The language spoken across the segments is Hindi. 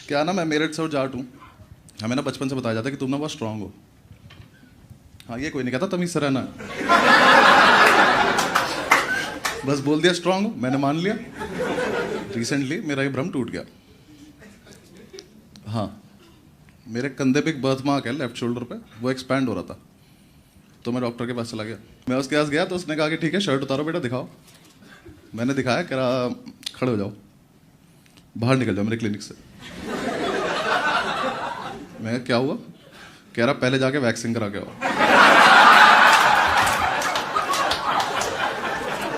क्या ना, मैं मेरठ से और जाट हूँ। हमें ना बचपन से बताया जाता है कि तुम ना बहुत स्ट्रांग हो। हाँ, ये कोई नहीं कहता, तमीज से रहना। बस बोल दिया स्ट्रांग हो, मैंने मान लिया। रिसेंटली मेरा ये भ्रम टूट गया। हाँ, मेरे कंधे पे एक बर्थ मार्क है लेफ्ट शोल्डर पे, वो एक्सपैंड हो रहा था। तो मैं डॉक्टर के पास चला गया। मैं उसके पास गया तो उसने कहा कि ठीक है, शर्ट उतारो बेटा, दिखाओ। मैंने दिखाया, कह रहा खड़े हो जाओ, बाहर निकल जाओ मेरे क्लिनिक से। मैं कहा क्या हुआ? कह रहा पहले जाके वैक्सीन करा के आओ।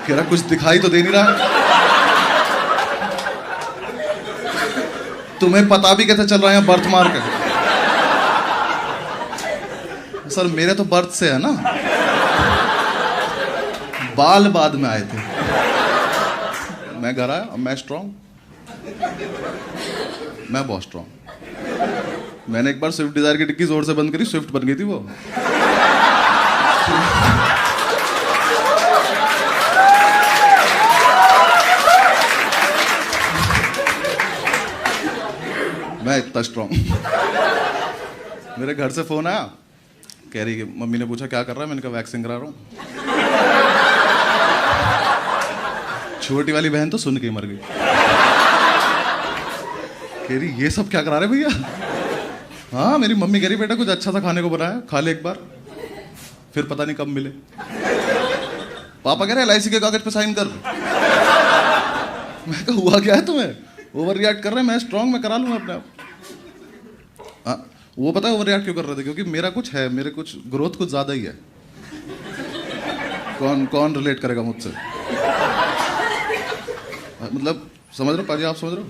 कह रहा कुछ दिखाई तो दे नहीं रहा। तुम्हें पता भी कैसे चल रहा है बर्थ मार्क है? सर मेरे तो बर्थ से है ना, बाल बाद में आए थे। मैं घर आया, मैं स्ट्रांग, मैं बहुत स्ट्रांग। मैंने एक बार स्विफ्ट डिजायर की डिक्की जोर से बंद करी, स्विफ्ट बन गई थी वो। मैं इतना स्ट्रांग। मेरे घर से फोन आया, कह रही कि मम्मी ने पूछा क्या कर रहा है, मैंने कहा वैक्सीन करा रहा हूँ। छोटी वाली बहन तो सुन के ही मर गई। कह रही ये सब क्या करा रहे भैया? हाँ, मेरी मम्मी कह रही बेटा कुछ अच्छा सा खाने को बनाया, खा ले एक बार, फिर पता नहीं कब मिले। पापा कह रहे LIC के कागज पे साइन कर। मैं कहा हुआ क्या है तुम्हें? ओवर रिएक्ट कर रहे हैं, मैं स्ट्रांग, मैं करा लूंगा अपने आप। हाँ, वो पता है ओवर रिएक्ट क्यों कर रहे थे? क्योंकि मेरा कुछ है, मेरे कुछ ग्रोथ कुछ ज्यादा ही है। कौन कौन रिलेट करेगा मुझसे? मतलब समझ रहे हो पाजी, आप समझ रहे हो?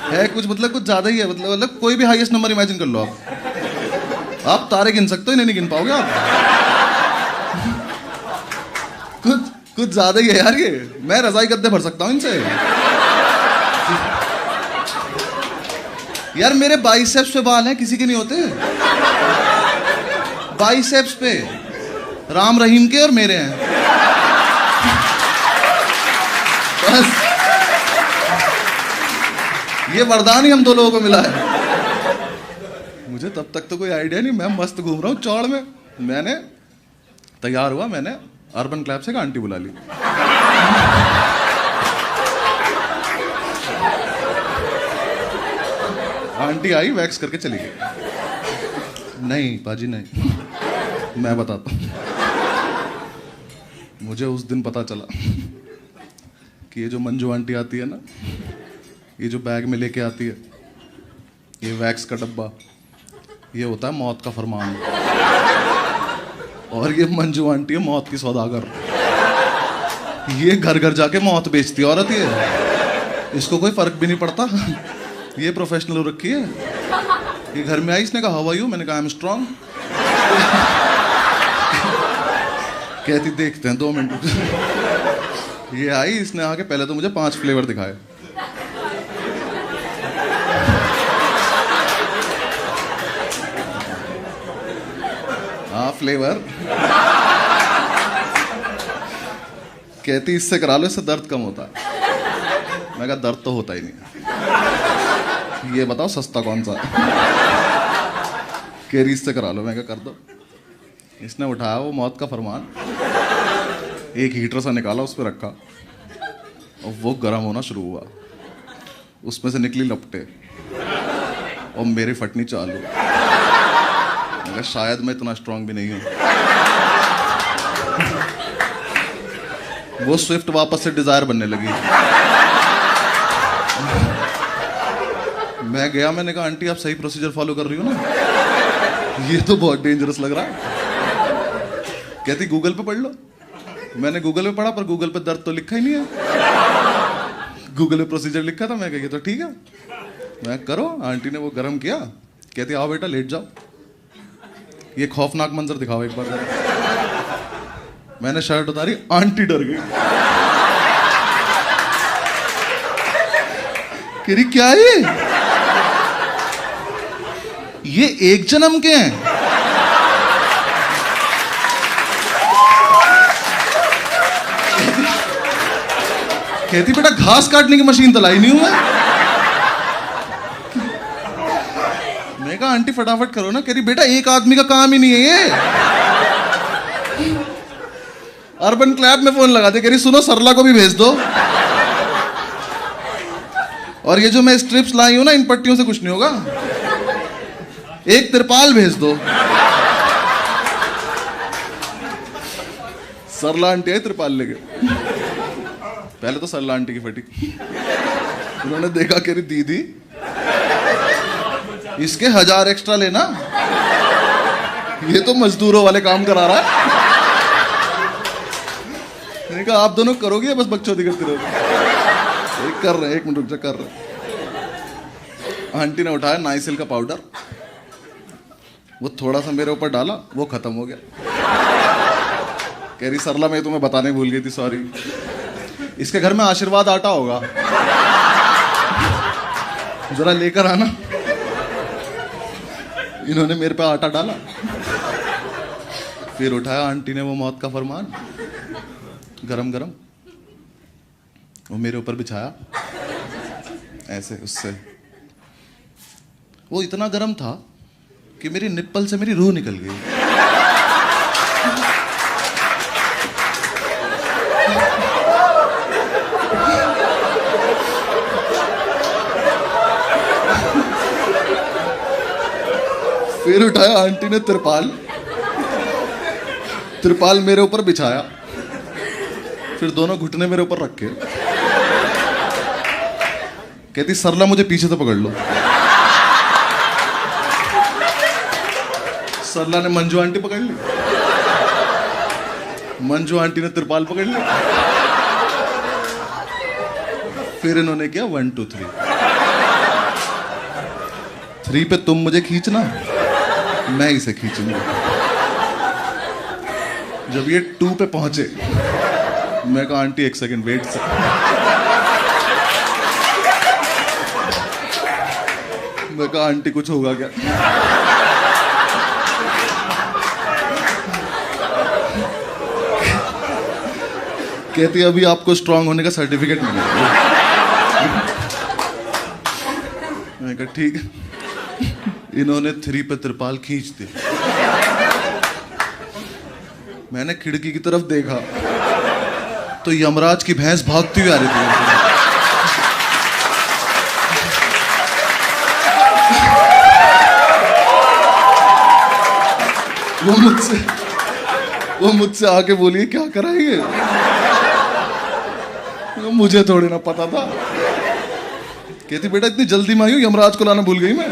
है कुछ, मतलब कुछ ज्यादा ही है। मतलब कोई भी हाईएस्ट नंबर इमेजिन कर लो आप तारे गिन सकते हो, इन्हें नहीं गिन पाओगे आप। कुछ ज्यादा ही है यार ये। मैं रजाई गद्दे भर सकता हूँ इनसे। यार मेरे बाइसेप्स पे बाल हैं, किसी के नहीं होते। बाइसेप्स पे राम रहीम के और मेरे हैं। बस ये वरदान ही हम दो लोगों को मिला है। मुझे तब तक तो कोई आइडिया नहीं, मैं मस्त घूम रहा हूँ चौड़ में। मैंने तैयार हुआ, मैंने अर्बन क्लैब से एक आंटी बुला ली। आंटी आई, वैक्स करके चली गई। नहीं पाजी नहीं, मैं बताता हूँ। मुझे उस दिन पता चला कि ये जो मंजू आंटी आती है ना, ये जो बैग में लेके आती है, ये वैक्स का डब्बा, ये होता है मौत का फरमान। और ये मंजू आंटी है मौत की सौदागर। ये घर घर जाके मौत बेचती है औरत ये। इसको कोई फर्क भी नहीं पड़ता, ये प्रोफेशनल हो रखी है। ये घर में आई, इसने कहा हाउ आर यू, मैंने कहा आई एम स्ट्रांग। कहती देखते हैं 2 मिनट। ये आई, इसने आके पहले तो मुझे 5 फ्लेवर दिखाए। हाँ फ्लेवर। कहती इससे करा लो, इससे दर्द कम होता है। मैं कहा दर्द तो होता ही नहीं, ये बताओ सस्ता कौन सा है? केरी इससे करा लो। मैं कहा कर दो। इसने उठाया वो मौत का फरमान, एक हीटर सा निकाला, उस पर रखा और वो गर्म होना शुरू हुआ। उसमें से निकली लपटे और मेरी फटनी चालू। मैं कहा शायद मैं इतना स्ट्रांग भी नहीं हूं। वो स्विफ्ट वापस से डिजायर बनने लगी। मैं गया, मैंने कहा आंटी आप सही प्रोसीजर फॉलो कर रही हो ना? ये तो बहुत डेंजरस लग रहा है। कहती गूगल पे पढ़ लो। मैंने गूगल पे पढ़ा, पर गूगल पे दर्द तो लिखा ही नहीं है। गूगल पे प्रोसीजर लिखा था। मैं कहा तो ठीक है, मैं करो। आंटी ने वो गर्म किया, कहती आओ बेटा लेट जाओ, ये खौफनाक मंजर दिखाओ एक बार जरा। मैंने शर्ट उतारी, आंटी डर गई। कह रही क्या ये 1 जन्म के हैं? कहती बेटा घास काटने की मशीन तो लाई नहीं हूं मैं कहा आंटी फटाफट करो ना। कह रही बेटा एक आदमी का काम ही नहीं है ये। अर्बन क्लैब में फोन लगा दे। कह रही सुनो सरला को भी भेज दो। और ये जो मैं स्ट्रिप्स लाई हूं ना, इन पट्टियों से कुछ नहीं होगा। एक तिरपाल भेज दो। सरला आंटी आई तिरपाल लेके। पहले तो सरला आंटी की फटी। उन्होंने देखा, कह रही दीदी इसके 1000 एक्स्ट्रा लेना, ये तो मजदूरों वाले काम करा रहा है। मैंने कहा आप दोनों करोगे या बस बकचोदी करते रहोगे? कर रहे, 1 मिनट रुक जा, कर रहे। आंटी ने उठाया नाइसिल का पाउडर, वो थोड़ा सा मेरे ऊपर डाला, वो खत्म हो गया। कह रही सरला मैं तुम्हें बताने भूल गई थी, सॉरी। इसके घर में आशीर्वाद आटा होगा, जरा लेकर आना। इन्होंने मेरे पे आटा डाला, फिर उठाया आंटी ने वो मौत का फरमान, गरम गरम, वो मेरे ऊपर बिछाया ऐसे। उससे वो इतना गरम था कि मेरी निप्पल से मेरी रूह निकल गई। फिर उठाया आंटी ने तिरपाल मेरे ऊपर बिछाया, फिर दोनों घुटने मेरे ऊपर रखे। कहती सरला मुझे पीछे से पकड़ लो। सरला ने मंजू आंटी पकड़ ली, मंजू आंटी ने तिरपाल पकड़ ली। फिर इन्होंने किया 1 2 3। 3 पे तुम मुझे खींचना, मैं इसे खींचूंगा। जब ये 2 पे पहुंचे, मैं कहा आंटी 1 सेकंड वेट से। मैं कहा आंटी कुछ होगा क्या? कहती अभी आपको स्ट्रांग होने का सर्टिफिकेट मिलेगा। मैं कहा ठीक है। इन्होंने 3 पे तिरपाल खींच दी। मैंने खिड़की की तरफ देखा तो यमराज की भैंस भागती हुई आ रही थी। वो मुझसे आके बोली क्या कराएंगे? मुझे थोड़ी ना पता था। कहती बेटा इतनी जल्दी में आई हूं, यमराज को लाना भूल गई मैं।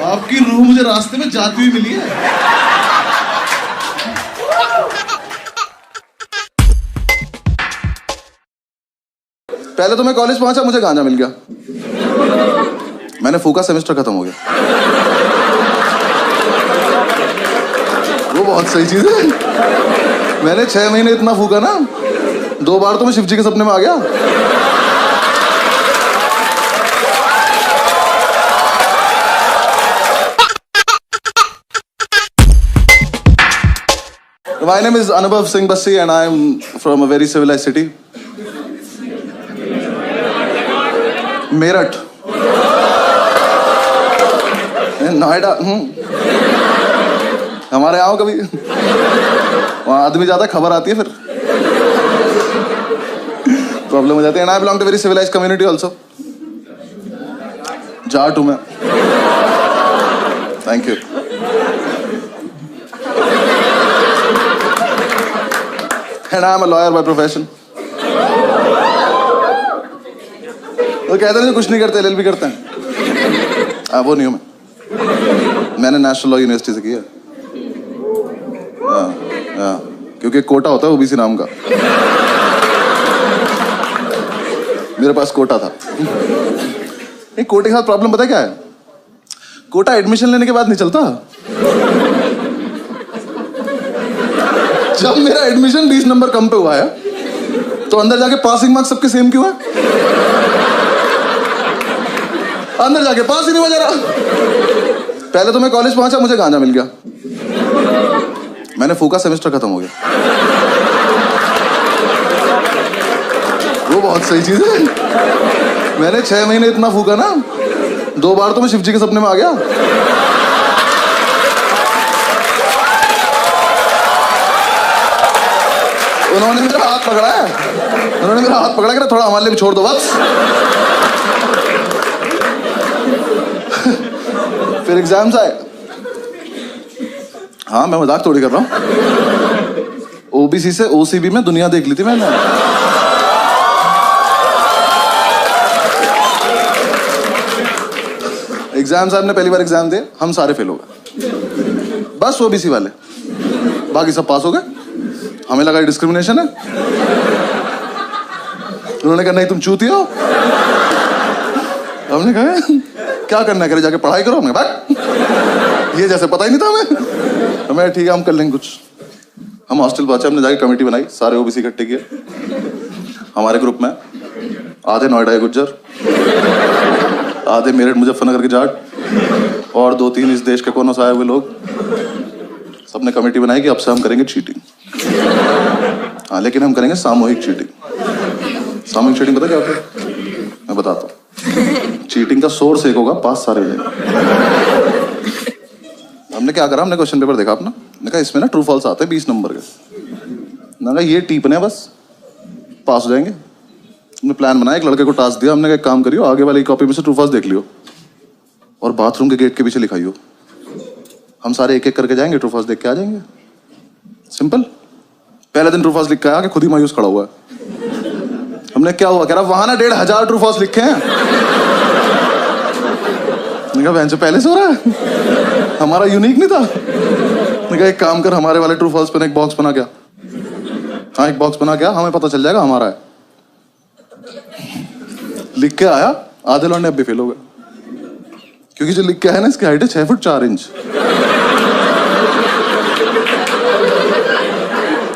आपकी रूह मुझे रास्ते में जाती हुई मिली है। पहले तो मैं कॉलेज पहुंचा, मुझे गांजा मिल गया। मैंने फूका, सेमेस्टर खत्म हो गया। वो बहुत सही चीज है। मैंने 6 महीने इतना फूका ना, 2 बार तो मैं शिव जी के सपने में आ गया। My name is Anubhav Singh Bassi and I am from a very civilized city. Meerut, Noida. हमारे आओ कभी, वहाँ आदमी ज्यादा, खबर आती है फिर प्रॉब्लम हो जाती है। And I belong to very civilized community also. Jat हूँ मैं। Thank you. And I am a lawyer by profession. तो कहते हैं कुछ नहीं करते, LLB करते हैं। वो नहीं हूं मैं। मैंने नेशनल लॉ यूनिवर्सिटी से किया। क्योंकि कोटा होता है ओबीसी नाम का, मेरे पास कोटा था। नहीं, कोटे के साथ प्रॉब्लम पता क्या है? कोटा एडमिशन लेने के बाद नहीं चलता। जब मेरा एडमिशन 20 नंबर कम पे हुआ है, तो अंदर जाके पासिंग मार्क्स सबके सेम क्यों है? अंदर जाके पास ही नहीं हुआ जरा। पहले तो मैं कॉलेज पहुंचा, मुझे गांजा मिल गया। मैंने फूका, सेमेस्टर खत्म हो गया। बहुत सही चीज है। मैंने 6 महीने इतना फूका ना, 2 बार तो मैं शिव जी के सपने में आ गया। उन्होंने मेरा हाथ पकड़ा है, उन्होंने मेरा हाथ पकड़ा कि थोड़ा हमारे लिए भी छोड़ दो बस। फिर एग्जाम्स आए। हाँ मैं मजाक थोड़ी कर रहा हूँ। ओबीसी से ओसीबी में दुनिया देख ली थी मैंने। एग्जाम साहब ने पहली बार एग्जाम दिए, हम सारे फेल हो गए, बस ओबीसी वाले, बाकी सब पास हो गए। हमें लगा डिस्क्रिमिनेशन है। उन्होंने कहा नहीं तुम चूती हो। हमने कहा क्या करना करे, जाके पढ़ाई करो। हमने कहा ये जैसे पता ही नहीं था हमें। ठीक है हम कर लेंगे कुछ। हम हॉस्टल पहुंचे, हमने जाके कमेटी बनाई, सारे ओबीसी इकट्ठे किए। हमारे ग्रुप में आधे नोएडा के गुज्जर, आधे मेरठ मुजफ्फरनगर के जाट और 2-3 इस देश के कोनों से आए हुए लोग। सबने कमेटी बनाई कि अब से हम करेंगे चीटिंग। हाँ लेकिन हम करेंगे सामूहिक चीटिंग। सामूहिक चीटिंग पता क्या होता है? मैं बताता हूँ। चीटिंग का सोर्स एक होगा, पास सारे हो जाएंगे। हमने क्या करा, हमने क्वेश्चन पेपर देखा अपना, मैंने कहा इसमें ना ट्रू फॉल्स आते हैं 20 नंबर के। मैंने कहा ये टीपने बस, पास हो जाएंगे। हमने प्लान बनाया, एक लड़के को टास्क दिया, हमने कहा एक काम करियो, आगे वाली कॉपी में से ट्रू फॉल्स देख लियो और बाथरूम के गेट के पीछे लिखाइयो। हम सारे एक एक करके जाएंगे, ट्रू फॉल्स देख के आ जाएंगे। सिंपल। पहले दिन ट्रू फॉल्स लिख के आया कि खुद ही मायूस खड़ा हुआ है। हमने क्या हुआ, कह रहा वहां ना 1500 ट्रू फॉल्स लिखे हैं। मैंने कहा बहन से पहले से हो रहा है, हमारा यूनिक नहीं था। मैंने कहा एक काम कर, हमारे वाले ट्रू फॉल्स पे एक बॉक्स बना गया। हाँ एक बॉक्स बना गया, हमें पता चल जाएगा हमारा है। लिख के आया, आधे लौंडे अब भी फेल हो गए, क्योंकि जो लिख के आया ना इसकी हाइट है 6 फुट 4 इंच।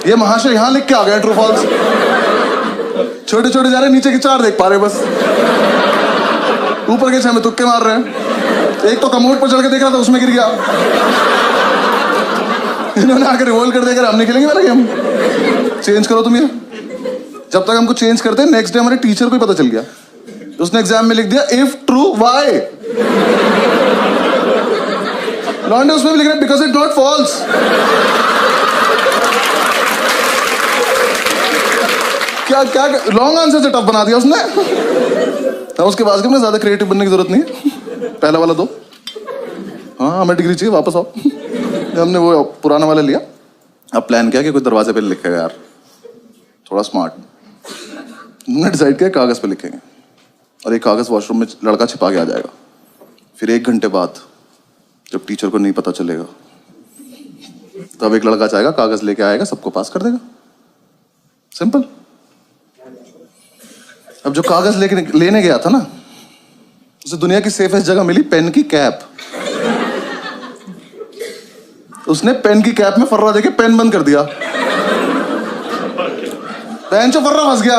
ये महाशय यहां लिख के आ गए ट्रू फॉल्स। छोटे छोटे जा रहे, नीचे के 4 देख पा रहे बस, ऊपर के 6 में तुक्के मार रहे हैं। एक तो कमोड पर चढ़ के देख रहा था, उसमें गिर गया। इन्होंने आकर रिवोल्व कर देकर हम नहीं खेलेंगे वाला गेम, चेंज करो तुम ये। जब तक हमको चेंज करते, नेक्स्ट डे हमारे टीचर को ही पता चल गया। उसने एग्जाम में लिख दिया इफ ट्रू वाई। लॉन्डे उसमें भी लिख रहा है बिकॉज इट नॉट फॉल्स। क्या क्या लॉन्ग आंसर से टफ बना दिया उसने। तो उसके बाद में ज्यादा क्रिएटिव बनने की जरूरत नहीं है, पहला वाला 2। हाँ हमें डिग्री चाहिए, वापस आओ। हमने वो पुराना वाला लिया। अब प्लान किया कि कोई दरवाजे पे लिखेगा यार, थोड़ा स्मार्ट। हमने डिसाइड किया कागज पे लिखेंगे और एक कागज वॉशरूम में लड़का छिपा के आ जाएगा। फिर 1 घंटे बाद जब टीचर को नहीं पता चलेगा, तब एक लड़का जाएगा, कागज लेके आएगा, सबको पास कर देगा। सिंपल। अब जो कागज लेने गया था ना, उसे दुनिया की सेफेस्ट जगह मिली, पेन की कैप। उसने पेन की कैप में फर्रा देके पेन बंद कर दिया। पेन से फर्रा फंस गया।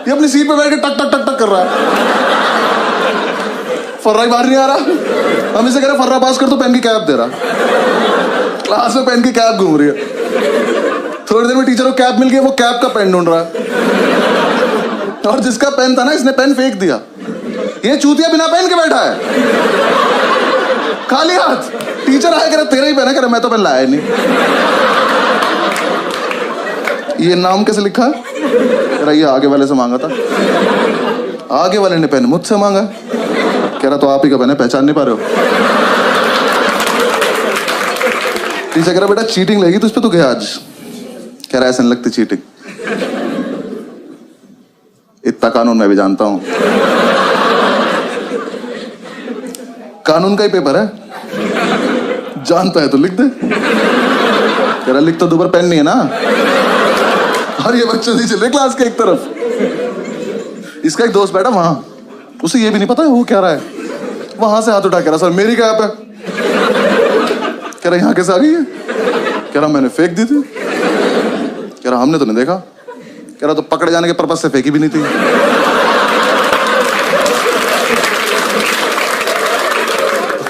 ये अपनी सीट पे बैठ के टक टक टक टक कर रहा है, फर्रा ही बाहर नहीं आ रहा। हम इसे कह रहे फर्रा पास कर तो पेन की कैप दे रहा। क्लास में पेन की कैप घूम रही है। थोड़ी देर में टीचर को कैप मिल गई, वो कैप का पेन ढूंढ रहा है। और जिसका पेन था ना, इसने पेन फेंक दिया। ये चूतिया बिना पेन के बैठा है, खाली हाथ। टीचर आया, कह रहा तेरा ही पेन है, कह रहा मैं तो पेन लाया नहीं। ये नाम कैसे लिखा है? कह रहा ये आगे वाले से मांगा था। आगे वाले ने पेन मुझसे मांगा। कह रहा तो आप ही का पेन है, पहचान नहीं पा रहे हो। टीचर कह रहा बेटा चीटिंग लगी तुझ पे, तो गया आज। कह रहा ऐसे नहीं लगती चीटिंग, इतना कानून मैं भी जानता हूं। कानून का ही पेपर है, जानता है तो लिख दे। कह रहा लिख तो दो पर पेन नहीं है ना। और ये बच्चे नहीं चल रहे क्लास के एक तरफ। इसका एक दोस्त बैठा वहां, उसे ये भी नहीं पता है वो क्या रहा है। वहां से हाथ उठा, कह रहा सर मेरी कैप है। कह रहा यहां कैसे आ गई है? कह रहा मैंने फेंक दी थी। कह रहा हमने तो नहीं देखा। कह रहा तो पकड़े जाने के पर्पस से फेंकी भी नहीं थी।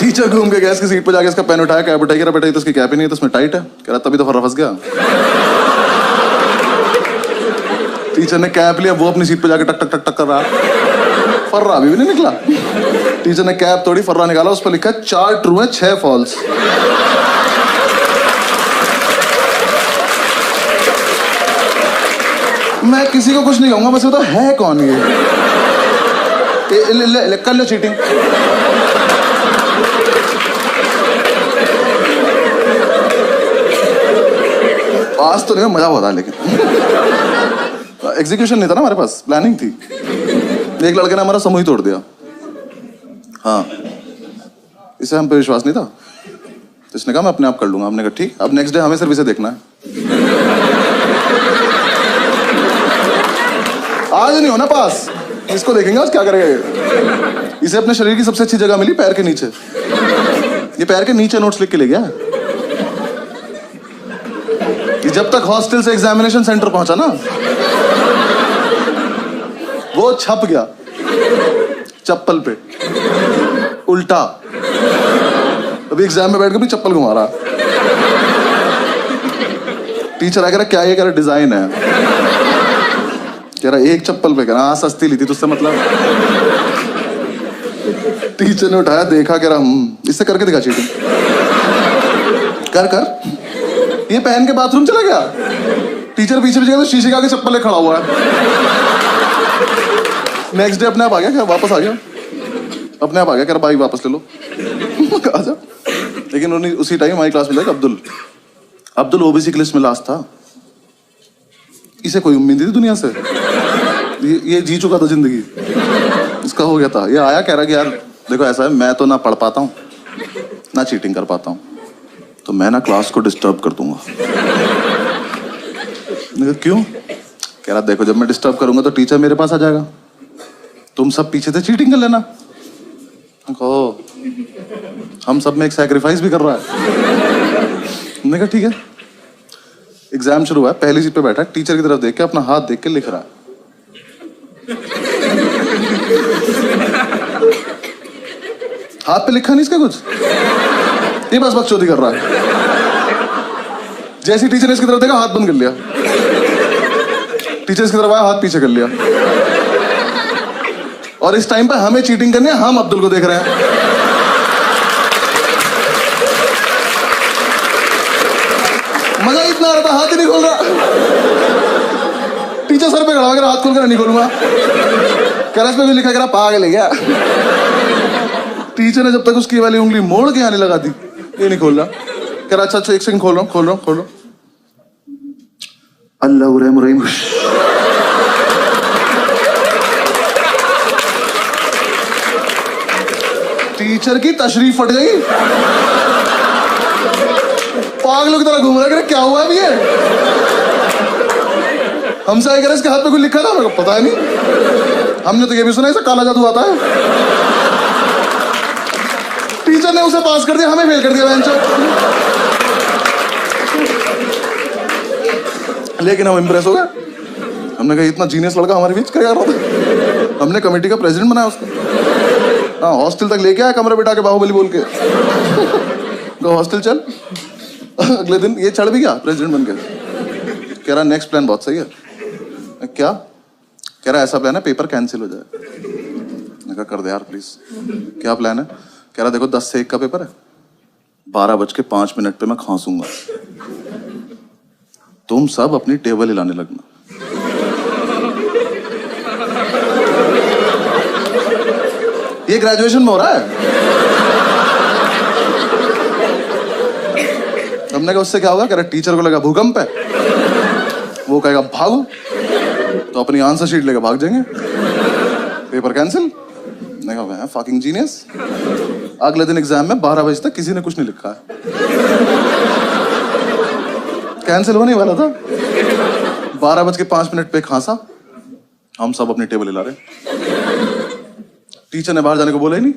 टीचर घूम के गया इसकी सीट पर जाके, इसका पेन उठाया, कैप उठाई। कह रहा बेटा ये तो इसकी कैप ही नहीं है, तो इसमें टाइट है। कह रहा तभी तो फर्रा फंस गया। टीचर ने कैप लिया, वो अपनी सीट पे जाके टक टक टक टक कर रहा, फर्रा अभी भी नहीं निकला। टीचर ने कैप तोड़ी, फर्रा निकाला, उस पर लिखा 4 ट्रू है 6 फॉल्स। मैं किसी को कुछ नहीं कहूंगा, बस बताओ है कौन ये? ले, कर लो चीटिंग। आज तो नहीं, मजा हुआ था, लेकिन एग्जीक्यूशन नहीं था ना हमारे पास, प्लानिंग थी। एक लड़के ने हमारा समूह ही तोड़ दिया। हाँ, इसे हम पे विश्वास नहीं था, तो इसने कहा मैं अपने आप कर लूंगा। हमने कहा ठीक। अब नेक्स्ट डे हमें सिर्फ इसे देखना है। आज नहीं होना पास, इसको देखेंगे आज क्या करेगा ये। इसे अपने शरीर की सबसे अच्छी जगह मिली, पैर के नीचे। ये पैर के नीचे नोट्स लिख के ले गया। ये जब तक हॉस्टल से एग्जामिनेशन सेंटर पहुंचा ना, वो छप गया चप्पल पे उल्टा। अभी एग्जाम में बैठ के भी चप्पल घुमा रहा। टीचर आ कह रहा क्या ये? कह रहा डिजाइन है। कह रहा एक चप्पल पे। कह रहा हाँ सस्ती ली थी तुझसे मतलब। टीचर ने उठाया, देखा, कह रहा इससे करके दिखा चीटिंग। कर कर। ये पहन के बाथरूम चला गया। टीचर पीछे पीछे तो शीशे के आगे चप्पल ले खड़ा हुआ है। नेक्स्ट डे अपने आप आ गया, क्या वापस आ गया, अपने आप आ गया। कह रहा भाई वापस ले लो। आजा। लेकिन उसी टाइम हमारी क्लास में था अब्दुल ओबीसी की लिस्ट में लास्ट था। इसे कोई उम्मीद नहीं थी दुनिया से। ये जी चुका था जिंदगी, इसका हो गया था। ये आया, कह रहा कि यार देखो ऐसा है, मैं तो ना पढ़ पाता हूँ ना चीटिंग कर पाता हूँ, तो मैं ना क्लास को डिस्टर्ब कर दूंगा। क्यों? कह रहा देखो जब मैं डिस्टर्ब करूंगा तो टीचर मेरे पास आ जाएगा, तुम सब पीछे से चीटिंग कर लेना। कहो हम सब में एक सैक्रिफाइस भी कर रहा है। मैंने कहा ठीक है। एग्जाम शुरू हुआ, पहली सीट पे बैठा, टीचर की तरफ देख के अपना हाथ देख के लिख रहा है। हाथ पे लिखा नहीं इसका कुछ, ये बस बकचोदी कर रहा है। जैसे टीचर ने इसकी तरफ देखा, हाथ बंद कर लिया। टीचर इसकी तरफ आया, हाथ पीछे कर लिया। और इस टाइम पे हमें चीटिंग करनी है, हम अब्दुल को देख रहे हैं। मजा इतना आ रहा था, हाथ ही नहीं खोल रहा। टीचर सर पे खड़ा कर हाथ खोल कर नहीं खोलूंगा। करस पे भी लिखा करा पागल है क्या। टीचर ने जब तक उसकी वाली उंगली मोड़ के आने लगा दी, ये नहीं खोल रहा। कह रहा अच्छा एक सेकंड खोल रहा हूं। अल्लाह रहीम। टीचर की तशरीफ फट गई। पागलों की तरह घूम रहा है, क्या हुआ है ये? हमसे आए, इसके हाथ पे कुछ लिखा था, मेरे को पता नहीं। हमने तो ये भी सुना इसे काला जादू आता है। टीचर ने उसे पास कर दिया, हमें फेल कर दिया बेंच। लेकिन हम इंप्रेस हो गए। हमने कहा इतना जीनियस लड़का हमारे बीच क्या कर रहा था। हमने कमेटी का प्रेसिडेंट बनाया उसको। हाँ, हॉस्टल तक लेके आया, कमरे बिठा के बाहुबली बोल के। हॉस्टल चल। अगले दिन ये चढ़ भी गया प्रेसिडेंट बन के। कह रहा नेक्स्ट प्लान बहुत सही है। क्या? कह रहा ऐसा प्लान है पेपर कैंसिल हो जाए। मैंने कहा कर दे यार प्लीज। क्या प्लान है? कह रहा देखो 10 से 1 का पेपर है, 12:05 पे मैं खांसूंगा, तुम सब अपनी टेबल हिलाने लगना। ये ग्रेजुएशन में हो रहा है। हमने कहा उससे क्या होगा? कह रहा टीचर को लगा भूकंप है, वो कहेगा भागो, तो अपनी आंसर शीट लेकर भाग जाएंगे, पेपर कैंसिल। मैंने कहा फकिंग जीनियस। अगले दिन एग्जाम में 12 बजे तक किसी ने कुछ नहीं लिखा है। कैंसिल होने वाला था, 12:05 पे खांसा। हम सब अपनी टेबल हिला रहे। टीचर ने बाहर जाने को बोला ही नहीं,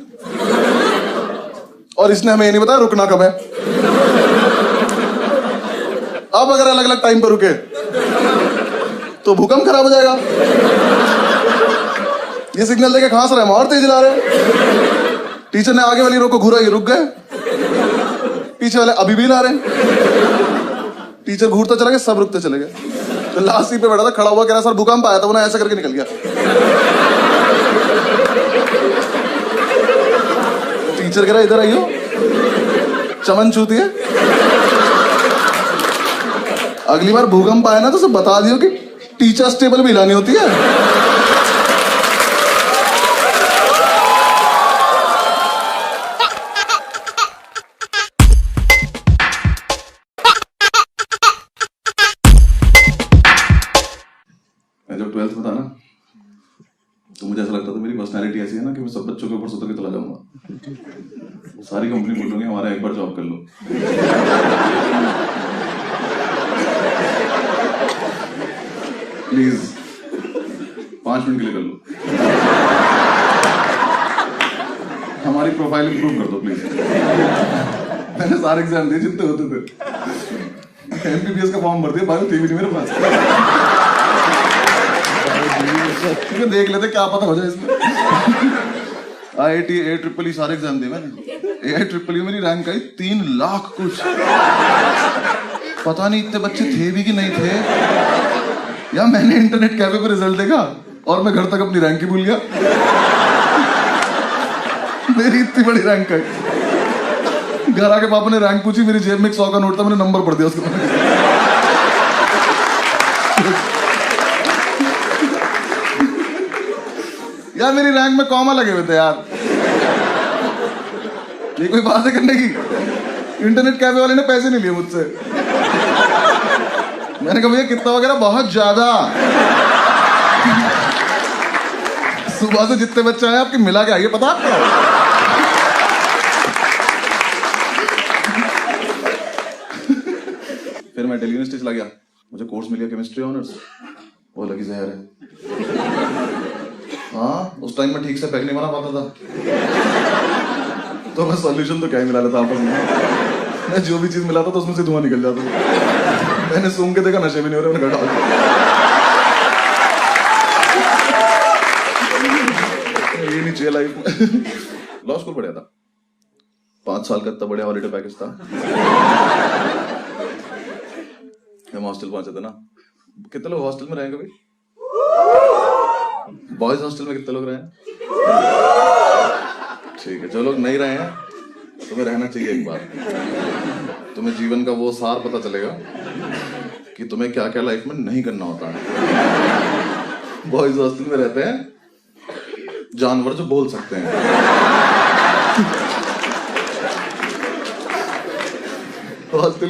और इसने हमें ये नहीं बताया रुकना कब है। अब अगर अलग अलग टाइम पर रुके तो भूकंप खराब हो जाएगा। ये सिग्नल देके खांस रहे, हम और तेज ला रहे। टीचर ने आगे वाली रो को घूरा, ये रुक गए। पीछे वाले अभी भी ला रहे। टीचर घूरता चला गया, सब रुकते चले गए। तो लास्ट सीट पे बैठा था, खड़ा हुआ कह रहा सर भूकंप आया था, वो ना ऐसा करके निकल गया। टीचर कह रहा इधर आइयो, चमन छूती है। अगली बार भूकंप आया ना तो सब बता दियो कि टीचर्स टेबल भी हिलानी होती है। मैं जब 12th में था ना तो मुझे ऐसा लगता था मेरी पर्सनैलिटी ऐसी है ना कि मैं सब बच्चों के ऊपर सुतर के चला जाऊंगा। सारी कंपनी बोलूंगी हमारा एक बार जॉब कर लो। प्लीज 5 मिनट के लिए कर लो, हमारी प्रोफाइल इंप्रूव कर दो प्लीज। मैंने सारे एग्जाम दिए जितने होते थे, एमबीबीएस का फॉर्म भर दिया, बायो थी भी नहीं मेरे पास। देख लेते क्या पता हो जाए इसमें। IIT AEEE सारे एग्जाम दिए मैंने। AIEEE मेरी रैंक आई 3 लाख कुछ। पता नहीं इतने बच्चे थे भी कि नहीं थे, या मैंने इंटरनेट कैफे पे रिजल्ट देखा और मैं घर तक अपनी रैंक ही भूल गया। मेरी इतनी बड़ी रैंक आई। घर आके पापा ने रैंक पूछी, मेरी जेब में 100 का नोट था, मैंने नंबर पढ़ दिया उसको। यार मेरी रैंक में कॉमा लगे हुए थे यार, ये कोई बात है करने की? इंटरनेट कैफे वाले ने पैसे नहीं लिए मुझसे। मैंने कहा भैया कितना वगैरह, बहुत ज्यादा। सुबह से जितने बच्चे आए आपके मिला के आइए, पता आपको? फिर मैं दिल्ली यूनिवर्सिटी चला गया, मुझे कोर्स मिल गया केमिस्ट्री ऑनर्स। वो लगी जहर है। हाँ उस टाइम में ठीक से पैक नहीं बना पाता था, तो मैं सॉल्यूशन तो क्या ही मिला लेता आपस में। मैं जो भी चीज मिला था तो उसमें से धुआं निकल जाता था। मैंने सूंघ के देखा नशे भी नहीं हो रहे, मैंने घटा। ये नहीं चाहिए लाइफ में। लॉ स्कूल पढ़ा था, 5 साल का इतना बढ़िया हॉलिडे पैकेज था। हम हॉस्टल पहुंचे थे ना। कितने लोग हॉस्टल में रहेंगे भाई? बॉयज हॉस्टल में कितने लोग रहे हैं? ठीक है, जो लोग नहीं रहे हैं तुम्हें रहना चाहिए एक बार। तुम्हें जीवन का वो सार पता चलेगा कि तुम्हें क्या क्या लाइफ में नहीं करना होता है। बॉयज हॉस्टल में रहते हैं जानवर जो बोल सकते हैं। हॉस्टल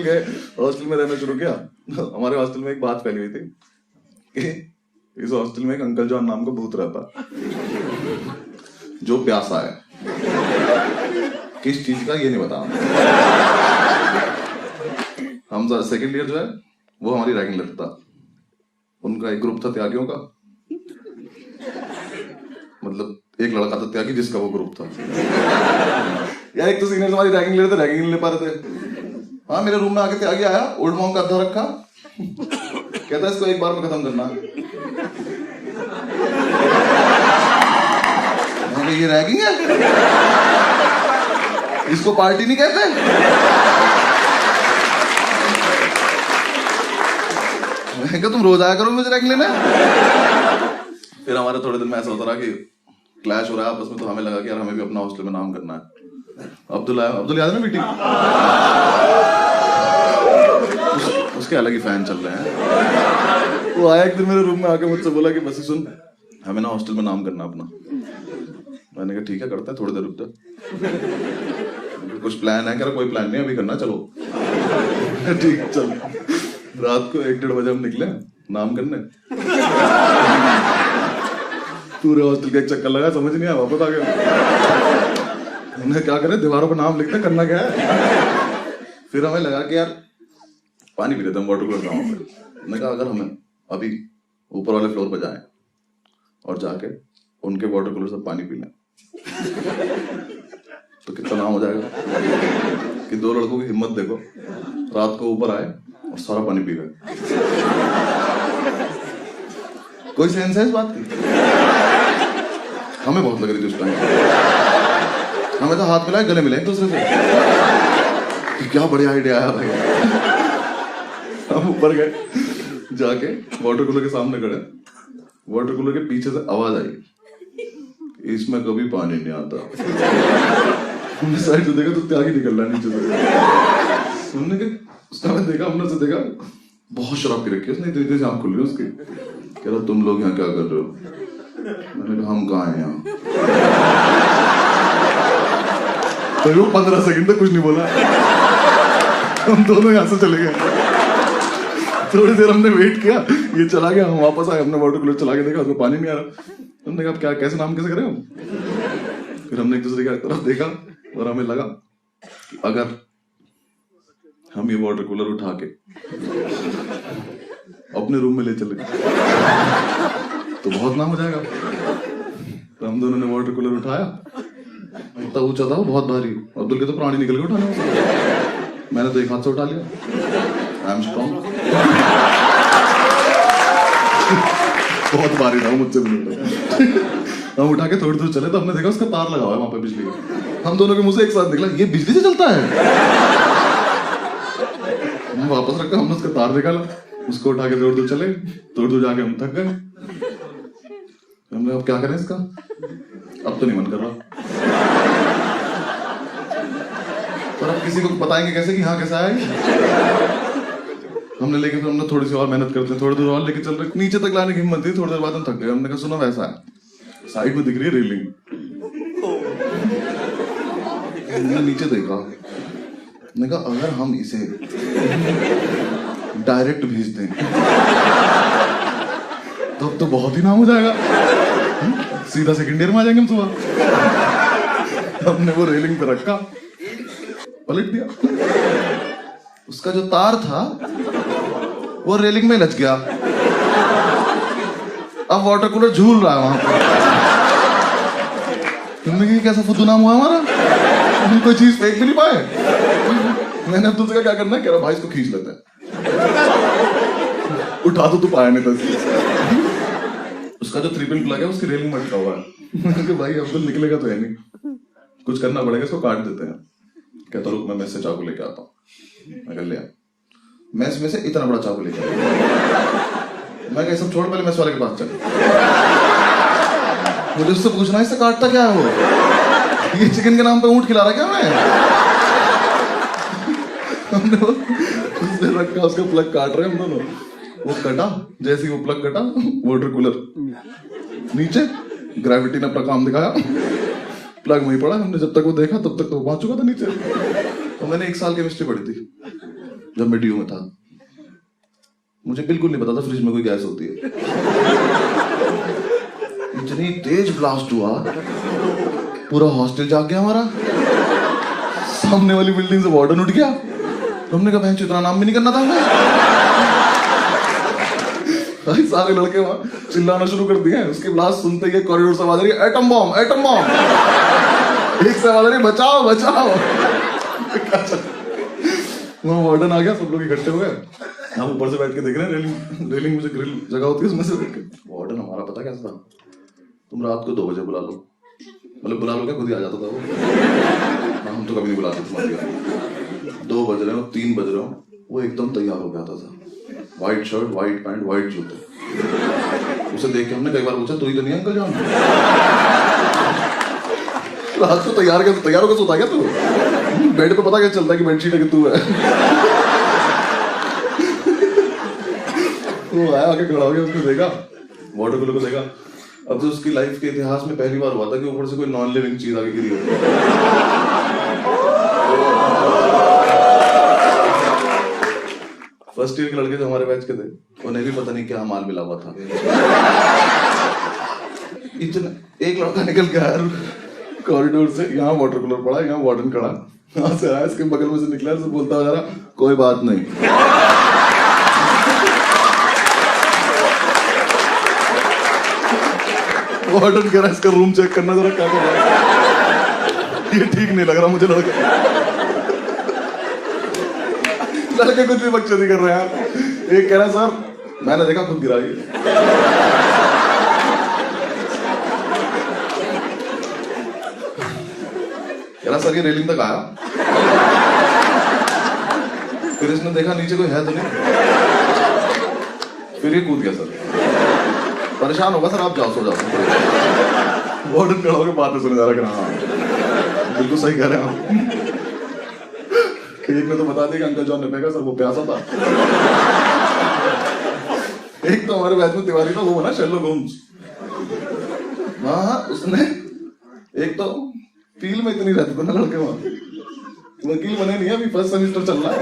में रहना शुरू किया। हमारे हॉस्टल में एक बात फैली हुई थी कि इस हॉस्टल में एक अंकल जॉन नाम का भूत रहता, जो प्यासा है। किस चीज का ये नहीं बता। हम सेकेंड ईयर जो है वो हमारी रैगिंग लेता था। उनका एक ग्रुप था त्यागियों का, मतलब एक लड़का था त्यागी जिसका वो ग्रुप था। यार एक तो सीनियर्स हमारी रैगिंग ले रहे थे, रैगिंग नहीं ले पा रहे थे। हाँ मेरे रूम में आके त्यागी आया, ओल्ड मॉन्क का अद्धा रखा, कहता है इसको एक बार में खत्म करना। ये रैगिंग है, इसको पार्टी नहीं कहते। मैं तुम रोज आया करो मुझे रैगिंग लेने। फिर हमारे थोड़े दिन में ऐसा होता रहा कि क्लैश हो रहा है आपस में, तो हमें लगा कि यार हमें भी अपना हॉस्टल में नाम करना है। अब्दुल याद है ना बेटी? उसके अलग ही फैन चल रहे हैं। वो आया एक दिन मेरे रूम में आके मुझसे बोला कि बस सुन, हमें ना हॉस्टल में नाम करना अपना। मैंने कहा ठीक है करते हैं, थोड़ी देर रुक जा। कुछ प्लान है? कह रहा कोई प्लान नहीं अभी करना, चलो। ठीक चल। रात को 1-1:30 बजे हम निकले नाम करने। पूरे हॉस्टल का एक चक्कर लगा, समझ नहीं आया, वापस आ गया। हमने क्या करे, दीवारों पर नाम लिखते, करना क्या है। फिर हमें लगा कि यार पानी पी लेते हम वाटर कूलर गाँव पे। मैंने कहा अगर हमें अभी ऊपर वाले फ्लोर पर जाएं और जाके उनके वाटर कूलर से पानी पी लें तो कितना नाम हो जाएगा कि 2 लड़कों की हिम्मत देखो, रात को ऊपर आए और सारा पानी पी गए। कोई सेंस है इस बात की? हमें बहुत लग रही थी उस टाइम। हमें तो हाथ मिलाए गले मिले एक दूसरे से कि क्या बढ़िया आइडिया आया भाई। हम ऊपर गए, जाके वाटर कूलर के सामने खड़े, वाटर कूलर के पीछे से आवाज आई, इसमें कभी पानी नहीं आता। हमने साइड से देखा तो त्याग ही निकल रहा नीचे से। हमने उसने देखा, हमने से देखा, बहुत शराब पी रखी है उसने, इतनी से आँख खुल रही है उसकी। कह रहा तुम लोग यहाँ क्या कर रहे हो? मैंने कहा हम कहाँ हैं यहाँ। तो वो 15 सेकंड तक कुछ नहीं बोला। हम दोनों यहाँ से चले गए। थोड़ी देर हमने वेट किया, ये चला गया, हम वापस आए, हमने वाटर कूलर चला के देखा, उसमें पानी नहीं आ रहा। हमने कहा क्या, कैसे नाम कैसे करें हम? फिर हमने एक दूसरे की तरफ देखा और हमें लगा कि अगर हम ये वाटर कूलर उठा के अपने रूम में ले चले तो बहुत नाम हो जाएगा। तो हम दोनों ने वाटर कूलर उठाया, इतना ऊंचा था वो, बहुत भारी। अब्दुल के तो प्राणी निकल गए उठाने में, मैंने तो एक हाथ से उठा लिया। I am strong. बहुत भारी था, मुझसे भी नहीं। हम उठा के थोड़ी दूर चले तो हमने देखा उसका तार लगा हुआ है वहां पे बिजली का। हम दोनों के मुंह से एक साथ निकला, ये बिजली से चलता है। हमने वापस रखा, हमने उसका तार निकाला, उसको उठा के थोड़ी दूर चले, थोड़ी दूर जाके हम थक गए। हमने अब क्या करें इसका, अब तो नहीं मन कर रहा। और अब किसी को बताएंगे कैसे कि हाँ कैसा है। हमने लेके फिर हमने थोड़ी सी और मेहनत करते हैं, थोड़ी दूर और लेके चल रहे, नीचे तक लाने की हिम्मत थी, थोड़ी देर बाद हम थक गए। हमने कहा सुनो वैसा है, साइड में दिख रही है रेलिंग। हमने नीचे देखा, मैंने कहा अगर हम इसे डायरेक्ट भेज दें तो बहुत ही नाम हो जाएगा, सीधा सेकंड ईयर में आ जाएंगे हम सुबह। हमने वो रेलिंग पे रखा, पलट दिया, उसका जो तार था वो रेलिंग में लच गया। अब वाटर कूलर झूल रहा है वहां पर। तुमने कहा कैसा फुद्दू नाम हुआ हमारा, हम कोई चीज फेंक भी नहीं पाए। मैंने अब तुमसे क्या करना है, कह रहा भाई इसको खींच लेते हैं। उठा तो तू पाया नहीं था। उसका जो 3 पिन प्लग है उसकी रेलिंग में अटका हुआ है। मैंने भाई अब तो निकलेगा तो है नहीं, कुछ करना पड़ेगा, इसको काट देते हैं। कहता रुक मैं मेस से चाकू लेके आता हूँ। मैं कह लिया, मेस में से इतना बड़ा चाकू लेके आया। मैं कह सब छोड़, पहले मेस वाले के पास चल। मुझे उससे पूछना इससे काटता क्या है वो, ये चिकन के नाम पे ऊंट खिला रहा क्या मैं। हमने उसने रखा, उसका प्लग काट रहे हम दोनों। वो कटा, जैसे ही वो प्लग कटा, वाटर कूलर नीचे, ग्रेविटी ने अपना काम दिखाया, प्लग वहीं पड़ा। हमने जब तक वो देखा तब तक तो पहुंच चुका था नीचे। तो मैंने 1 साल केमिस्ट्री पढ़ी थी जब मैं ड्यू में था। मुझे बिल्कुल नहीं पता था फ्रिज में कोई गैस होती है। इतनी तेज ब्लास्ट हुआ, पूरा हॉस्टल जाग गया हमारा। सामने वाली बिल्डिंग से वार्डन उठ गया। हमने कहा इतना नाम भी नहीं करना था हमें। सारे लड़के वहां चिल्लाना शुरू कर दिए। उसके ब्लास्ट सुनते ही कॉरिडोर से आवाज आ रही है, एटम बॉम्ब एटम बॉम्ब। एक से आवाज आ रही है, बचाओ बचाओ। वहां वार्डन आ गया, सब लोग इकट्ठे हो गए। हम ऊपर से बैठ के देख रहे हैं, रेलिंग में जो ग्रिल जगह होती है उसमें से देख के। वार्डन हमारा पता कैसा था, तुम रात को 2 बजे बुला लो, मतलब बुला लो क्या, खुद ही आ जाता था वो। हम तो कभी नहीं बुलाते तुम्हारे। 2 बज रहे हो, 3 बज रहे हो, वो एकदम तैयार हो गया था। White shirt, white pant, white जूते। उसे देख के हमने कई बार पूछा, तू ही तो नहीं अंकल जान? रात को तैयार होकर सोता क्या तू? बेड पे पता क्या चलता है कि बेडशीट है कि तू है। वो आया, आके खड़ा हो गया, उसको देखा, वाटर कूलर को देखा। अब तो उसकी लाइफ के इतिहास में पहली बार हुआ था कि ऊपर से कोई नॉन लिविंग चीज आगे गिरी हो। फर्स्ट ईयर के लड़के जो हमारे बैच के थे, उन्हें भी पता नहीं क्या माल मिला हुआ था। इतना एक लड़का निकल के आया कॉरिडोर से, यहाँ वाटर कूलर पड़ा, यहाँ वार्डन खड़ा, यहाँ से आया, इसके बगल में से निकला, से बोलता जा रहा, कोई बात नहीं। वार्डन कह रहा है इसका रूम चेक करना जरा, क्या कर रहा है, ये ठीक नहीं लग रहा मुझे। लड़के कुछ भी बकचोदी कर रहे हैं। एक कह रहा है सर मैंने देखा खुद गिरा। कह रहा सर ये रेलिंग तक आया। फिर इसने देखा नीचे कोई है तो नहीं, फिर ये कूद गया सर। परेशान होगा सर, आप जाओ सो जाओ। वार्डन खड़ा होकर बातें सुने जा रहा है। हाँ बिल्कुल सही कह रहे हैं आप। एक ने तो बता दिया कि अंकल जॉन ने फेंका सर, वो प्यासा था। एक तो हमारे बैच में तिवारी था, वो बना शेरलॉक होम्स। हाँ उसने एक तो फील्ड में इतनी रहते थे ना लड़के, वहां वकील बने नहीं, अभी फर्स्ट सेमेस्टर चल रहा है।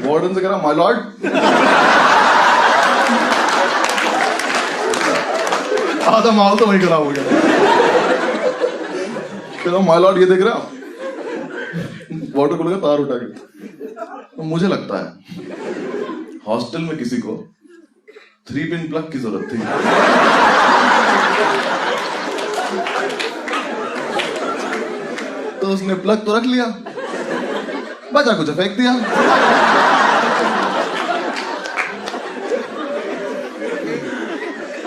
वार्डन से कह रहा माय लॉर्ड, आधा माल तो वही खराब हो गया। कह रहा माय लॉर्ड ये देख रहा, वाटर कूलर का तार उठा के। तो मुझे लगता है हॉस्टल में किसी को 3 पिन प्लग की जरूरत थी। तो उसने प्लग तो रख लिया, बचा कुछ फेंक दिया।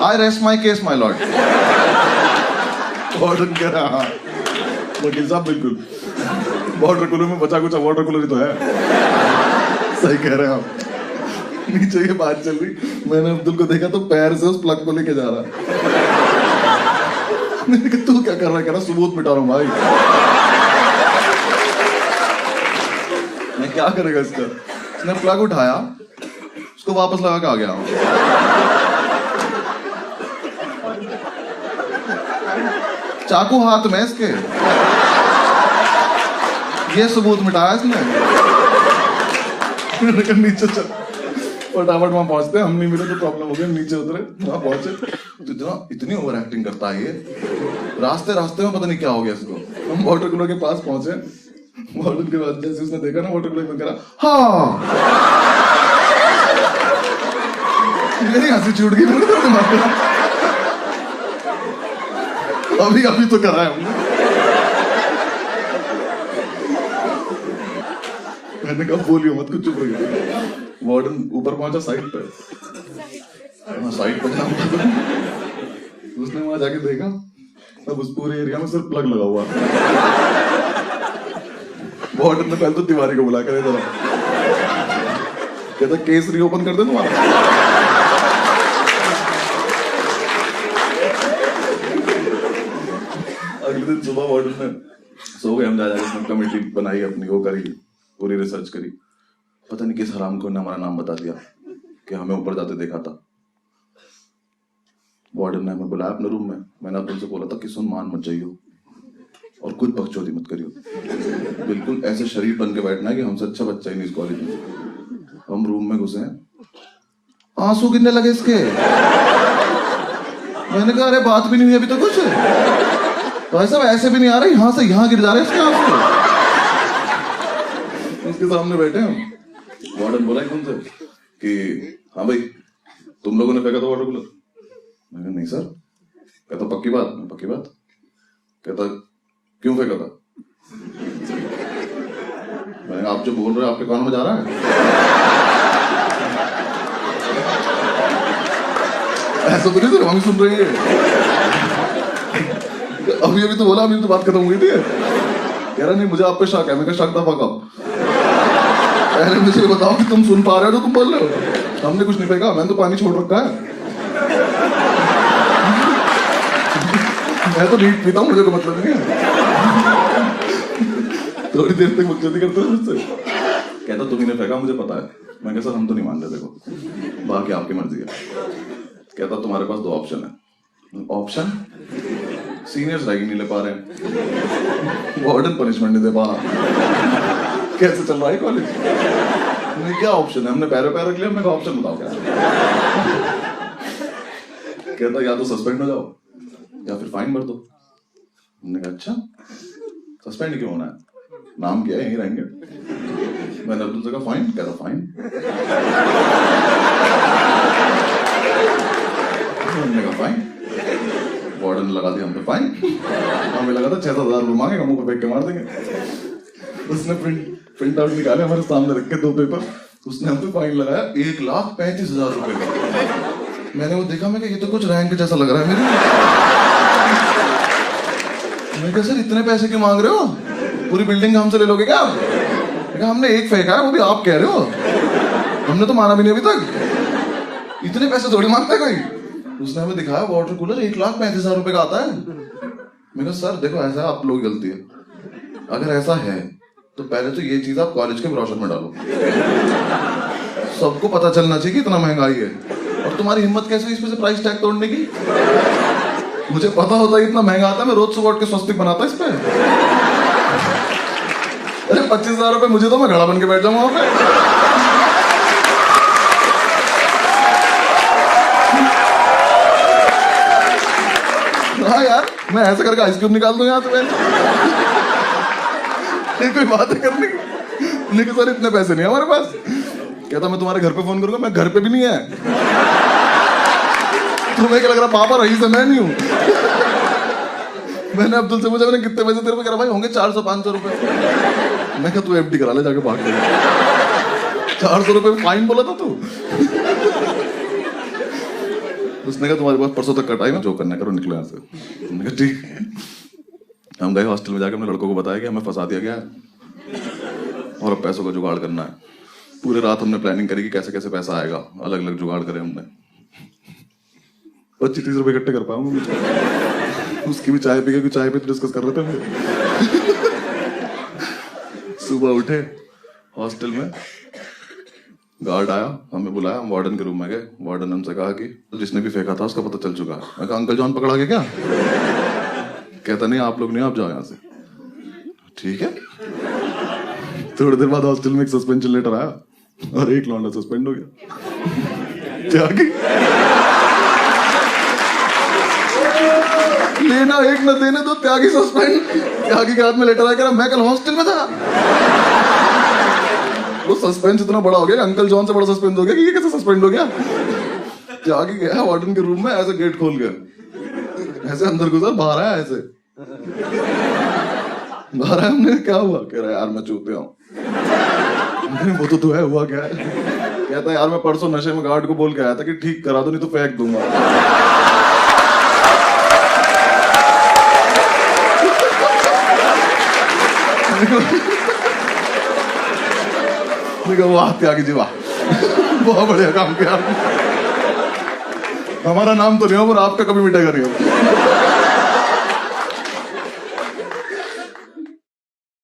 आई rest my case my lord. Warden कह रहा वकील साहब बिल्कुल वाटर कूलर में बचा कुछ वाटर कूलर ही तो है। सही कह रहे हैं आप। नीचे ये बात चल रही, मैंने अब्दुल को देखा तो पैर से उस प्लग को लेके जा रहा। मैंने कहा तू क्या कर रहा है? कह रहा सबूत मिटा रहा हूं भाई। मैं क्या करेगा इसका? उसने प्लग उठाया, उसको वापस लगा के आ गया। चाकू हाथ में इसके, ये सबूत मिटाया इसने। नीचे चल, फटाफट वहां पहुंचते, हम नहीं मिले तो प्रॉब्लम हो गया। नीचे उतरे, वहां पहुंचे तो इतनी ओवर एक्टिंग करता है ये। रास्ते रास्ते में पता नहीं क्या हो गया इसको। हम वाटर कूलर के पास पहुंचे, वाटर के बाद जैसे उसने देखा ना वाटर कूलर में, कह रहा हाँ। मेरी हंसी छूट गई। अभी अभी तो कर रहा है हमने। मैंने कहा बोलियो मत, कुछ चुप रहिए। वार्डन ऊपर पहुंचा साइड पे, साइड पे जाऊंगा तो उसने वहां जाके देखा, अब उस पूरे एरिया में सिर्फ प्लग लगा हुआ। वार्डन ने पहले तो तिवारी को बुला कर इधर, कहता केस रीओपन कर दे तुम्हारा। अगले दिन सुबह वार्डन ने सो गए, हम जा जाके कमेटी बनाई अपनी, वो करी, पूरी रिसर्च करी। पता नहीं किस हराम को ने हमारा नाम बता दिया कि हमें ऊपर जाते देखा था। वार्डन ने हमें बुलाया अपने रूम में। मैंने अब्दुल से बोला था कि सुन, मान मत जाइयो और कुछ बकचोदी मत करियो, बिल्कुल ऐसे शरीफ बन के बैठना है कि हमसे अच्छा बच्चा ही नहीं इस कॉलेज में। हम रूम में घुसे, आंसू गिरने लगे इसके। मैंने कहा अरे बात भी नहीं हुई अभी तो कुछ, भाई साहब ऐसे भी नहीं आ रहा, यहां से यहां गिर जा रहे इसके आंसू। उसके सामने बैठे हम, वार्डन बोला एकदम से कि हाँ भाई तुम लोगों ने फेंका था वाटर कूलर? मैं कहा नहीं सर। कहता पक्की बात? मैं पक्की बात। कहता क्यों फेंका था? मैंने कहा आप जो बोल रहे हो आपके कान में जा रहा है? ऐसा तो नहीं सर, हम सुन रही है। अभी अभी तो बोला, अभी तो बात खत्म हुई थी। कह रहा नहीं मुझे आप पे शक है। मैं कहा शक था कब? पहले मुझे बताओ कि तुम सुन पा रहे हो तो तुम बोल रहे हो। हमने कुछ नहीं फेंका, मैंने तो पानी छोड़ रखा है। मैं तो नीट पीता हूँ, मुझे कोई मतलब नहीं है। थोड़ी देर तक बकचोदी करते हो मुझसे। कहता तुम ही ने फेंका, मुझे पता है। मैं कहा सर हम तो नहीं मान रहे, देखो बाकी आपकी मर्जी है। कहता तुम्हारे पास 2 ऑप्शन है। ऑप्शन? सीनियर्स रैगिंग नहीं ले पा रहे, वार्डन पनिशमेंट नहीं दे पा रहा, कैसे चल रहा है कॉलेज? क्या ऑप्शन है? हमने पैरों पैर रख लिया। हमने कहा ऑप्शन बताओ क्या? कहता या तो सस्पेंड हो जाओ या फिर फाइन भर दो। हमने कहा अच्छा, सस्पेंड क्यों होना है? नाम क्या है, यहीं रहेंगे। मैंने अब्दुल से कहा फाइन? कहता फाइन। हमने कहा फाइन। वार्डन लगा दिया हम पे फाइन। हमें लगा था 6-7 हजार रुपये मांगेगा, मुंह पे फेंक के मार देंगे। उसने प्रिंट आउट निकाले, हमारे सामने रख के 2 पेपर। उसने हम पे फाइन लगाया 1,35,000 रुपए का। मैंने वो देखा, मैं ये तो कुछ रैंक जैसा लग रहा है मेरे। मैं कहा सर इतने पैसे क्यों मांग रहे हो? पूरी बिल्डिंग हमसे ले लोगे क्या? हमने एक फेंका है, वो भी आप कह रहे हो, हमने तो माना भी नहीं अभी तक। इतने पैसे थोड़ी मांगता है कोई। उसने हमें दिखाया वाटर कूलर 1,35,000 रुपए का आता है। मैंने कहा सर देखो ऐसा आप लोग गलती है, अगर ऐसा है तो पहले तो ये चीज आप कॉलेज के ब्रोशर में डालो, सबको पता चलना चाहिए कि इतना महंगाई है। और तुम्हारी हिम्मत कैसे हुई इस पे से प्राइस टैग तोड़ने की? मुझे पता होता है इतना महंगा आता है, मैं रोज सुबह उठ के स्वस्तिक बनाता इस पे। अरे 25,000 रुपए मुझे तो मैं घड़ा बन के बैठ जाऊंगा वहां पे। हाँ यार, मैं ऐसे करके आइस क्यूब निकाल दूं यहाँ से। ये कोई बात है करने की? लेकिन सर इतने पैसे नहीं है हमारे पास। कहता मैं तुम्हारे घर पे फोन करूंगा, मैं घर पे भी नहीं है। तुम्हें क्या लग रहा पापा रईस है, मैं नहीं हूं। मैंने अब्दुल से पूछा मैंने कितने पैसे तेरे पे, कह रहा भाई होंगे 400-500 रुपए। मैं कहा तू एफडी करा ले जाके भाग के। 400 रुपए फाइन बोला था तू। उसने कहा तुम्हारे पास परसों तक का टाइम है, जो करना करो, निकलो यहाँ से। मैंने कहा ठीक। हम गए हॉस्टल में, जाकर हमने लड़कों को बताया कि हमें फंसा दिया गया है और अब पैसों का जुगाड़ करना है। पूरे रात हमने प्लानिंग करी कि कैसे कैसे पैसा आएगा, अलग अलग जुगाड़ करे हमने। 25-30 रुपए इकट्ठे कर पाऊंगा। उसकी भी चाय पी के, चाय पे डिस्कस कर रहे थे। सुबह उठे, हॉस्टल में गार्ड आया, हमें बुलाया, हम वार्डन के रूम में गए। वार्डन हमसे कहा कि जिसने भी फेंका था उसका पता चल चुका है। मैं कहा अंकल जॉन पकड़ा गया क्या? कहता नहीं आप लोग नहीं, आप जाओ यहाँ से। ठीक है। थोड़ी देर बाद हॉस्टल में एक सस्पेंशन लेटर आया और एक लौंडा सस्पेंड हो गया। त्यागी लेना एक न देने दो, त्यागी सस्पेंड। त्यागी के हाथ में लेटर आया, मैं कल हॉस्टल में था। वो सस्पेंस इतना बड़ा हो गया, अंकल जॉन से बड़ा सस्पेंस हो गया कि ये कैसे सस्पेंड हो गया। त्यागी गया वार्डन के रूम में, ऐसे गेट खोल गया, ऐसे अंदर घुसा, बाहर आया, ऐसे बाहर आया। हमने क्या हुआ? कह रहा यार मैं चूते हूँ। वो तो तू है, हुआ क्या है? कहता यार मैं परसों नशे में गार्ड को बोल के आया था कि ठीक करा दो नहीं तो फेंक दूंगा। वाह त्यागी जी वाह, बहुत बढ़िया काम किया। हमारा नाम तो नहीं हो पर आपका कभी मिटेगा नहीं।